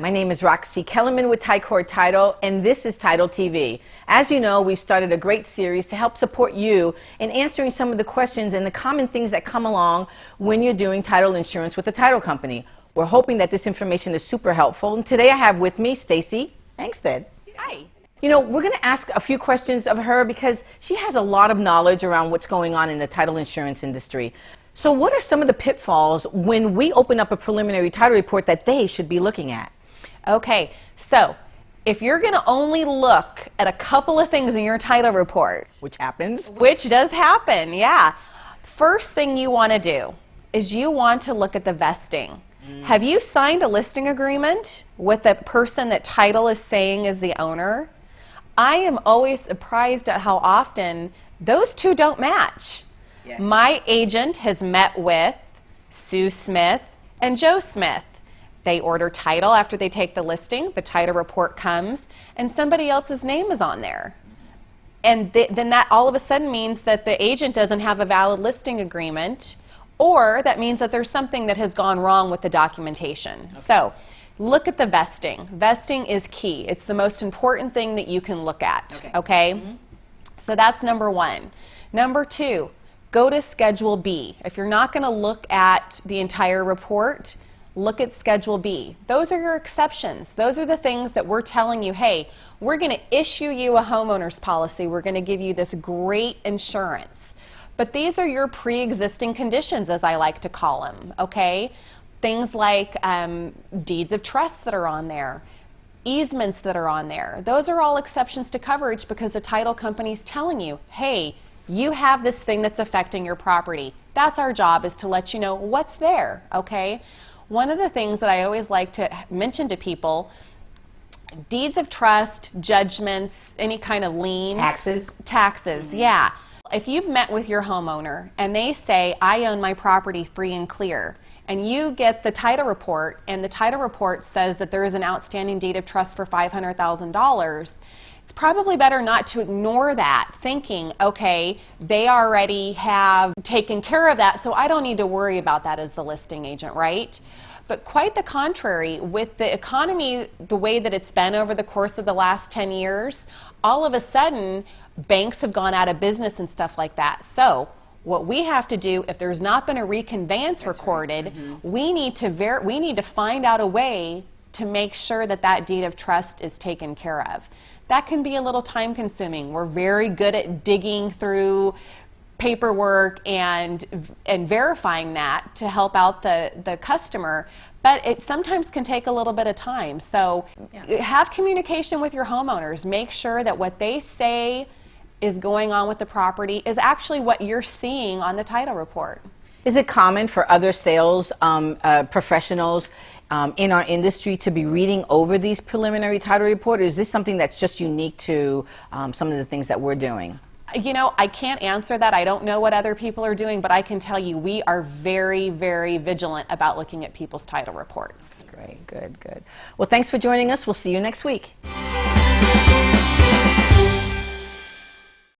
My name is Roxy Kelemen with Title, and this is Title TV. As you know, we've started a great series to help support you in answering some of the questions and the common things that come along when you're doing title insurance with a title company. We're hoping that this information is super helpful, and today I have with me Stacy Angstead. Hi. You know, we're going to ask a few questions of her because she has a lot of knowledge around what's going on in the title insurance industry. So what are some of the pitfalls when we open up a preliminary title report that they should be looking at? Okay, so if you're going to only look at a couple of things in your title report, Which happens. which does happen, yeah. First thing you want to do is you want to look at the vesting. Have you signed a listing agreement with the person that title is saying is the owner? I am always surprised at how often those two don't match. Yes. My agent has met with Sue Smith and Joe Smith. They order title after they take the listing, the title report comes, and somebody else's name is on there. And then that all of a sudden means that the agent doesn't have a valid listing agreement, or that means that there's something that has gone wrong with the documentation. Okay. So look at the vesting. Vesting is key. It's the most important thing that you can look at, okay? Mm-hmm. So that's number one. Number two, go to Schedule B. If you're not going to look at the entire report, look at Schedule B. Those are your exceptions. Those are the things that we're telling you, hey, we're going to issue you a homeowner's policy. We're going to give you this great insurance. But these are your pre-existing conditions, as I like to call them, okay? Things like deeds of trust that are on there, easements that are on there. Those are all exceptions to coverage because the title company is telling you, hey, you have this thing that's affecting your property. That's our job, is to let you know what's there, okay? One of the things that I always like to mention to people, deeds of trust, judgments, any kind of lien. Taxes? Taxes, yeah. If you've met with your homeowner and they say, I own my property free and clear, and you get the title report and the title report says that there is an outstanding deed of trust for $500,000, it's probably better not to ignore that, thinking, okay, they already have taken care of that, so I don't need to worry about that as the listing agent, right? But quite the contrary, with the economy the way that it's been over the course of the last 10 years, all of a sudden, banks have gone out of business and stuff like that. So what we have to do, if there's not been a reconveyance recorded, we need to find out a way to make sure that that deed of trust is taken care of. That can be a little time consuming. We're very good at digging through paperwork and verifying that to help out the customer, but it sometimes can take a little bit of time. So have communication with your homeowners. Make sure that what they say is going on with the property is actually what you're seeing on the title report. Is it common for other sales professionals in our industry to be reading over these preliminary title reports? Or is this something that's just unique to some of the things that we're doing? You know, I can't answer that. I don't know what other people are doing, but I can tell you we are very, very vigilant about looking at people's title reports. Great, good. Well, thanks for joining us. We'll see you next week.